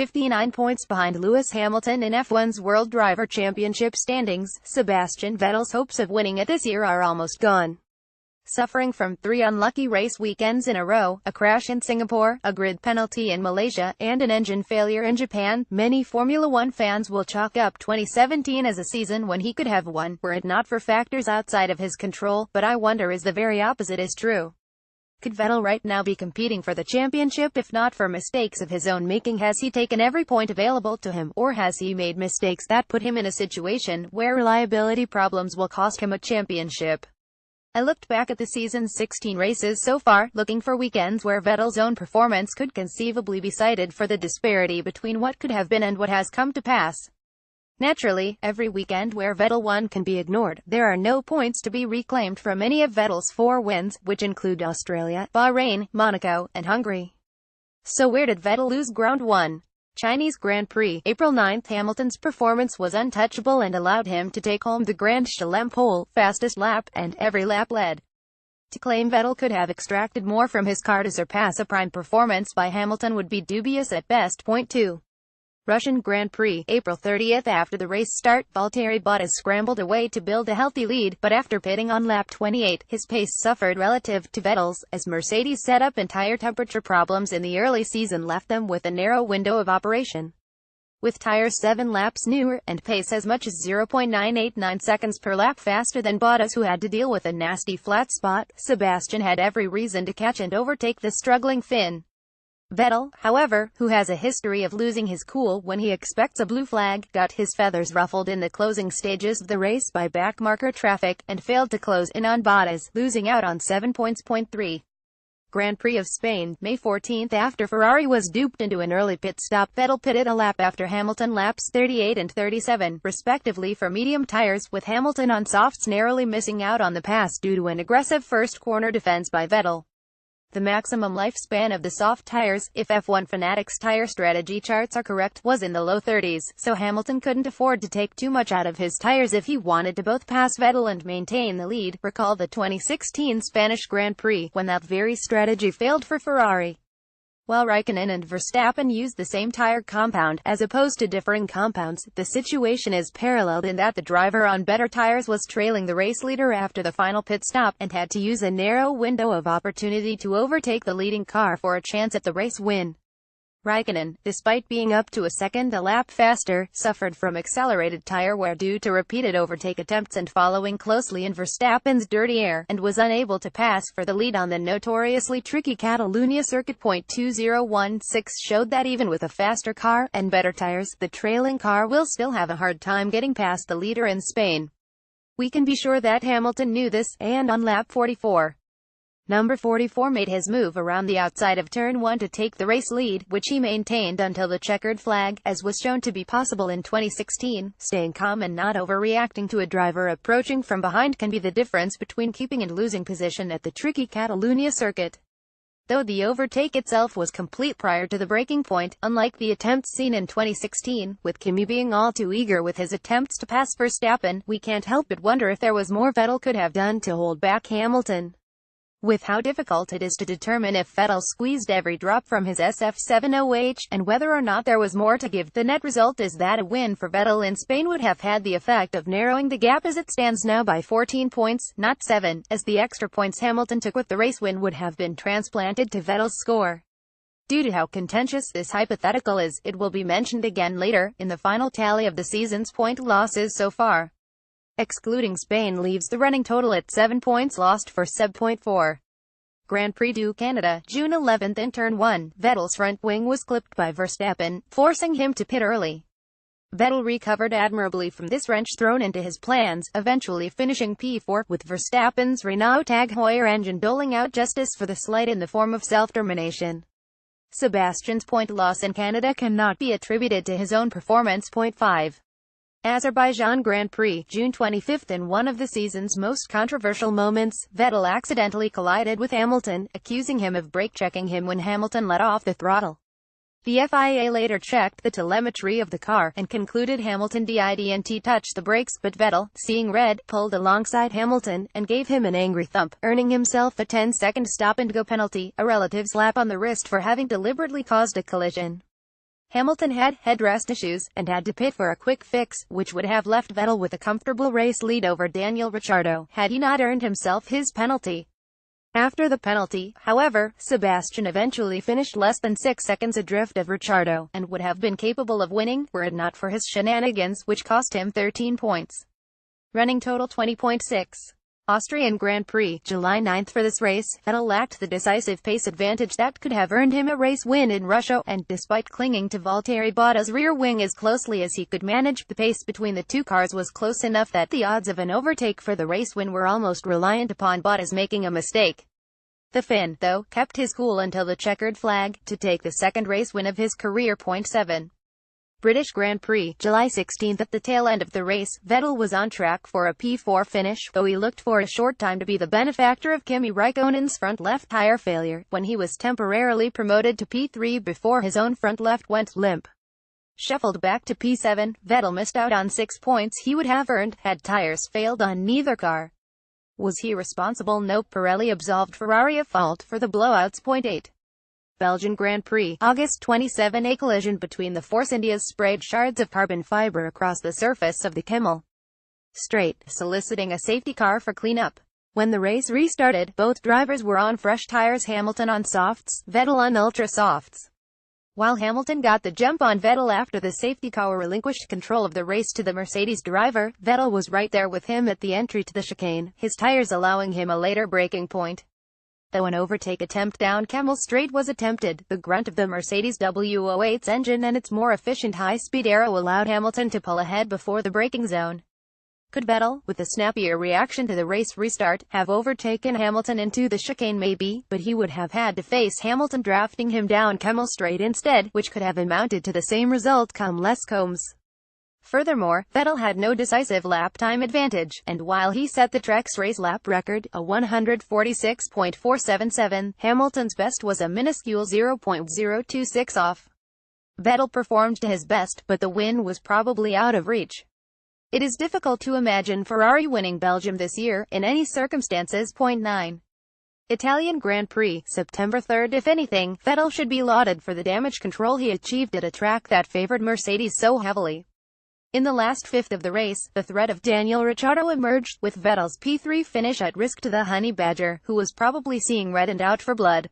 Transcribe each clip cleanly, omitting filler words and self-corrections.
59 points behind Lewis Hamilton in F1's World Driver Championship standings. Sebastian Vettel's hopes of winning it this year are almost gone. Suffering from 3 unlucky race weekends in a row, a crash in Singapore, a grid penalty in Malaysia, and an engine failure in Japan, many Formula One fans will chalk up 2017 as a season when he could have won, were it not for factors outside of his control. But I wonder is the very opposite is true. Could Vettel right now be competing for the championship if not for mistakes of his own making? Has he taken every point available to him, or has he made mistakes that put him in a situation where reliability problems will cost him a championship? I looked back at the season's 16 races so far, looking for weekends where Vettel's own performance could conceivably be cited for the disparity between what could have been and what has come to pass. Naturally, every weekend where Vettel won can be ignored. There are no points to be reclaimed from any of Vettel's 4 wins, which include Australia, Bahrain, Monaco, and Hungary. So where did Vettel lose ground? 1. Chinese Grand Prix, April 9. Hamilton's performance was untouchable and allowed him to take home the Grand Chelem pole, fastest lap, and every lap led. To claim Vettel could have extracted more from his car to surpass a prime performance by Hamilton would be dubious at best. 2. Russian Grand Prix, April 30. After the race start, Valtteri Bottas scrambled away to build a healthy lead, but after pitting on lap 28, his pace suffered relative to Vettel's, as Mercedes setup and tire temperature problems in the early season left them with a narrow window of operation. With tires 7 laps newer, and pace as much as 0.989 seconds per lap faster than Bottas, who had to deal with a nasty flat spot, Sebastian had every reason to catch and overtake the struggling Finn. Vettel, however, who has a history of losing his cool when he expects a blue flag, got his feathers ruffled in the closing stages of the race by backmarker traffic, and failed to close in on Bottas, losing out on 7 points. 3. Grand Prix of Spain, May 14. After Ferrari was duped into an early pit stop, Vettel pitted a lap after Hamilton, laps 38 and 37, respectively, for medium tires, with Hamilton on softs narrowly missing out on the pass due to an aggressive first corner defense by Vettel. The maximum lifespan of the soft tires, if F1 Fanatics tire strategy charts are correct, was in the low 30s, so Hamilton couldn't afford to take too much out of his tires if he wanted to both pass Vettel and maintain the lead. Recall the 2016 Spanish Grand Prix, when that very strategy failed for Ferrari. While Raikkonen and Verstappen used the same tire compound, as opposed to differing compounds, the situation is paralleled in that the driver on better tires was trailing the race leader after the final pit stop, and had to use a narrow window of opportunity to overtake the leading car for a chance at the race win. Raikkonen, despite being up to a second a lap faster, suffered from accelerated tire wear due to repeated overtake attempts and following closely in Verstappen's dirty air, and was unable to pass for the lead on the notoriously tricky Catalunya circuit. 2016 showed that even with a faster car and better tires, the trailing car will still have a hard time getting past the leader in Spain. We can be sure that Hamilton knew this, and on lap 44, Number 44 made his move around the outside of turn 1 to take the race lead, which he maintained until the checkered flag, as was shown to be possible in 2016. Staying calm and not overreacting to a driver approaching from behind can be the difference between keeping and losing position at the tricky Catalunya circuit. Though the overtake itself was complete prior to the breaking point, unlike the attempts seen in 2016, with Kimi being all too eager with his attempts to pass Verstappen, we can't help but wonder if there was more Vettel could have done to hold back Hamilton. With how difficult it is to determine if Vettel squeezed every drop from his SF70H, and whether or not there was more to give, the net result is that a win for Vettel in Spain would have had the effect of narrowing the gap as it stands now by 14 points, not 7, as the extra points Hamilton took with the race win would have been transplanted to Vettel's score. Due to how contentious this hypothetical is, it will be mentioned again later, in the final tally of the season's point losses so far. Excluding Spain leaves the running total at 7 points lost for Seb. 4. Grand Prix du Canada, June 11. In turn 1, Vettel's front wing was clipped by Verstappen, forcing him to pit early. Vettel recovered admirably from this wrench thrown into his plans, eventually finishing P4, with Verstappen's Renault Tag Heuer engine doling out justice for the slight in the form of self-termination. Sebastian's point loss in Canada cannot be attributed to his own performance. 5. Azerbaijan Grand Prix, June 25. In one of the season's most controversial moments, Vettel accidentally collided with Hamilton, accusing him of brake-checking him when Hamilton let off the throttle. The FIA later checked the telemetry of the car, and concluded Hamilton didn't touch the brakes, but Vettel, seeing red, pulled alongside Hamilton, and gave him an angry thump, earning himself a 10-second stop-and-go penalty, a relative slap on the wrist for having deliberately caused a collision. Hamilton had headrest issues, and had to pit for a quick fix, which would have left Vettel with a comfortable race lead over Daniel Ricciardo, had he not earned himself his penalty. After the penalty, however, Sebastian eventually finished less than 6 seconds adrift of Ricciardo, and would have been capable of winning, were it not for his shenanigans, which cost him 13 points. Running total 20.6. Austrian Grand Prix, July 9. For this race, Vettel lacked the decisive pace advantage that could have earned him a race win in Russia, and despite clinging to Valtteri Bottas' rear wing as closely as he could manage, the pace between the two cars was close enough that the odds of an overtake for the race win were almost reliant upon Bottas making a mistake. The Finn, though, kept his cool until the checkered flag, to take the second race win of his career. 7. British Grand Prix, July 16. At the tail end of the race, Vettel was on track for a P4 finish, though he looked for a short time to be the benefactor of Kimi Raikkonen's front left tire failure, when he was temporarily promoted to P3 before his own front left went limp. Shuffled back to P7, Vettel missed out on 6 points he would have earned, had tires failed on neither car. Was he responsible? No. Pirelli absolved Ferrari of fault for the blowouts. 8. Belgian Grand Prix, August 27. A collision between the Force Indias sprayed shards of carbon fiber across the surface of the Kimmel Straight, soliciting a safety car for cleanup. When the race restarted, both drivers were on fresh tires, Hamilton on softs, Vettel on ultra softs. While Hamilton got the jump on Vettel after the safety car relinquished control of the race to the Mercedes driver, Vettel was right there with him at the entry to the chicane, his tires allowing him a later braking point. Though an overtake attempt down Kimmel Straight was attempted, the grunt of the Mercedes W08's engine and its more efficient high-speed aero allowed Hamilton to pull ahead before the braking zone. Could Vettel, with a snappier reaction to the race restart, have overtaken Hamilton into the chicane? Maybe, but he would have had to face Hamilton drafting him down Kimmel Straight instead, which could have amounted to the same result come Les Combes. Furthermore, Vettel had no decisive lap time advantage, and while he set the Trek's race lap record, a 146.477, Hamilton's best was a minuscule 0.026 off. Vettel performed to his best, but the win was probably out of reach. It is difficult to imagine Ferrari winning Belgium this year, in any circumstances. 9. Italian Grand Prix, September 3. If anything, Vettel should be lauded for the damage control he achieved at a track that favored Mercedes so heavily. In the last fifth of the race, the threat of Daniel Ricciardo emerged, with Vettel's P3 finish at risk to the Honey Badger, who was probably seeing red and out for blood.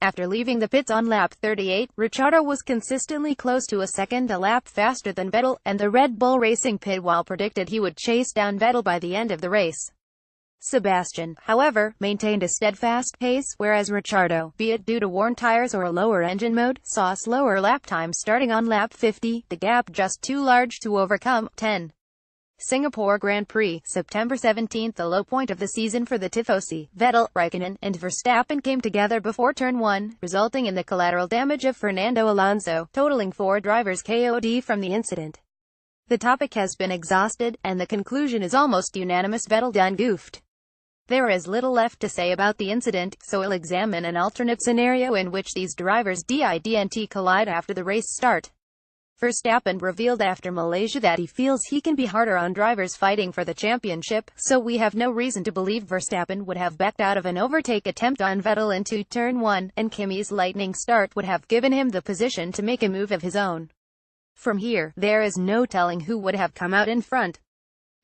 After leaving the pits on lap 38, Ricciardo was consistently close to a second a lap faster than Vettel, and the Red Bull Racing pit wall predicted he would chase down Vettel by the end of the race. Sebastian, however, maintained a steadfast pace, whereas Ricciardo, be it due to worn tires or a lower engine mode, saw a slower lap time starting on lap 50, the gap just too large to overcome. 10. Singapore Grand Prix, September 17. The low point of the season for the Tifosi, Vettel, Raikkonen, and Verstappen came together before turn 1, resulting in the collateral damage of Fernando Alonso, totaling 4 drivers KO'd from the incident. The topic has been exhausted, and the conclusion is almost unanimous: Vettel done goofed. There is little left to say about the incident, so we'll examine an alternate scenario in which these drivers didn't collide after the race start. Verstappen revealed after Malaysia that he feels he can be harder on drivers fighting for the championship, so we have no reason to believe Verstappen would have backed out of an overtake attempt on Vettel into turn 1, and Kimi's lightning start would have given him the position to make a move of his own. From here, there is no telling who would have come out in front.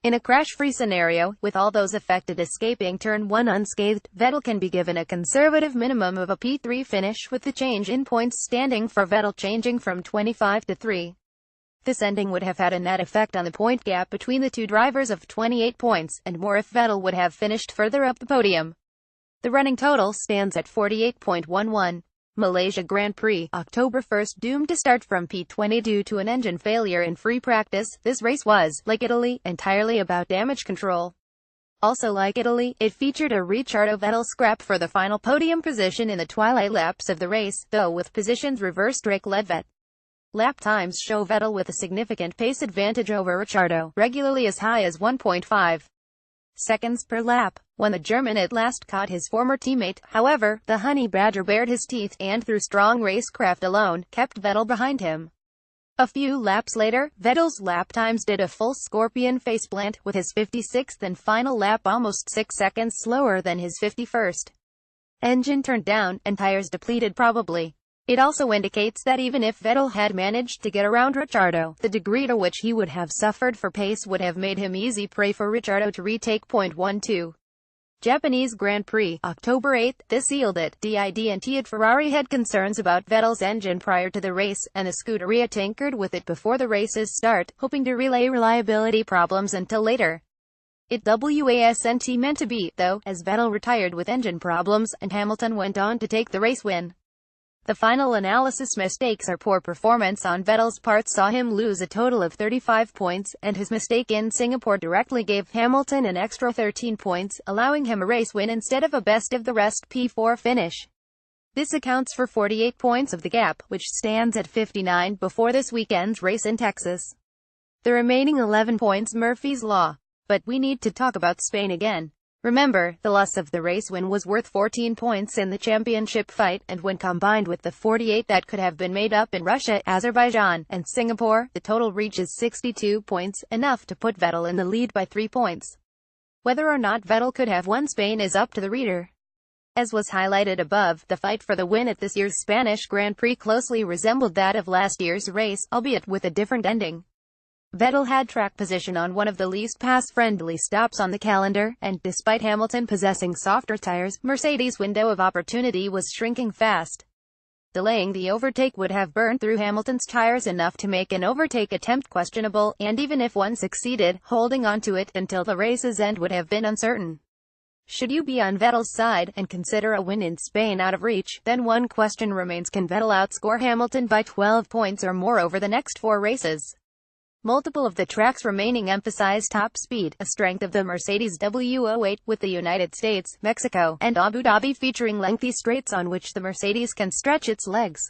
In a crash-free scenario, with all those affected escaping turn 1 unscathed, Vettel can be given a conservative minimum of a P3 finish, with the change in points standing for Vettel changing from 25 to 3. This ending would have had a net effect on the point gap between the two drivers of 28 points, and more if Vettel would have finished further up the podium. The running total stands at 48.11. Malaysia Grand Prix, October 1. Doomed to start from P20 due to an engine failure in free practice, this race was, like Italy, entirely about damage control. Also like Italy, it featured a Ricciardo-Vettel scrap for the final podium position in the twilight laps of the race, though with positions reversed. Drake led Vettel. Lap times show Vettel with a significant pace advantage over Ricciardo, regularly as high as 1.5 seconds per lap. When the German at last caught his former teammate, however, the Honey Badger bared his teeth, and through strong racecraft alone, kept Vettel behind him. A few laps later, Vettel's lap times did a full scorpion faceplant, with his 56th and final lap almost 6 seconds slower than his 51st. Engine turned down, and tires depleted probably. It also indicates that even if Vettel had managed to get around Ricciardo, the degree to which he would have suffered for pace would have made him easy prey for Ricciardo to retake point 1-2. Japanese Grand Prix, October 8. This sealed it. Did at Ferrari had concerns about Vettel's engine prior to the race, and the Scuderia tinkered with it before the race's start, hoping to relay reliability problems until later. It wasn't meant to be, though, as Vettel retired with engine problems, and Hamilton went on to take the race win. The final analysis mistakes or poor performance on Vettel's part saw him lose a total of 35 points, and his mistake in Singapore directly gave Hamilton an extra 13 points, allowing him a race win instead of a best-of-the-rest P4 finish. This accounts for 48 points of the gap, which stands at 59 before this weekend's race in Texas. The remaining 11 points Murphy's Law. But we need to talk about Spain again. Remember, the loss of the race win was worth 14 points in the championship fight, and when combined with the 48 that could have been made up in Russia, Azerbaijan, and Singapore, the total reaches 62 points, enough to put Vettel in the lead by 3 points. Whether or not Vettel could have won Spain is up to the reader. As was highlighted above, the fight for the win at this year's Spanish Grand Prix closely resembled that of last year's race, albeit with a different ending. Vettel had track position on one of the least pass-friendly stops on the calendar, and despite Hamilton possessing softer tires, Mercedes' window of opportunity was shrinking fast. Delaying the overtake would have burned through Hamilton's tires enough to make an overtake attempt questionable, and even if one succeeded, holding on to it until the race's end would have been uncertain. Should you be on Vettel's side, and consider a win in Spain out of reach, then one question remains: can Vettel outscore Hamilton by 12 points or more over the next 4 races? Multiple of the tracks remaining emphasize top speed, a strength of the Mercedes W08, with the United States, Mexico, and Abu Dhabi featuring lengthy straights on which the Mercedes can stretch its legs.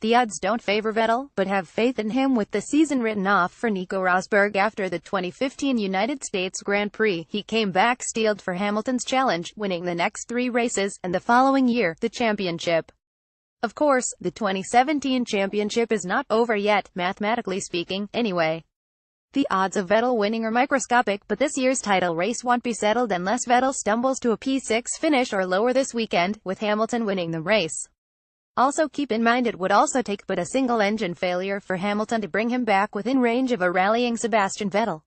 The odds don't favor Vettel, but have faith in him with the season written off for Nico Rosberg after the 2015 United States Grand Prix. He came back steeled for Hamilton's challenge, winning the next 3 races, and the following year, the championship. Of course, the 2017 championship is not over yet, mathematically speaking, anyway. The odds of Vettel winning are microscopic, but this year's title race won't be settled unless Vettel stumbles to a P6 finish or lower this weekend, with Hamilton winning the race. Also keep in mind it would also take but a single engine failure for Hamilton to bring him back within range of a rallying Sebastian Vettel.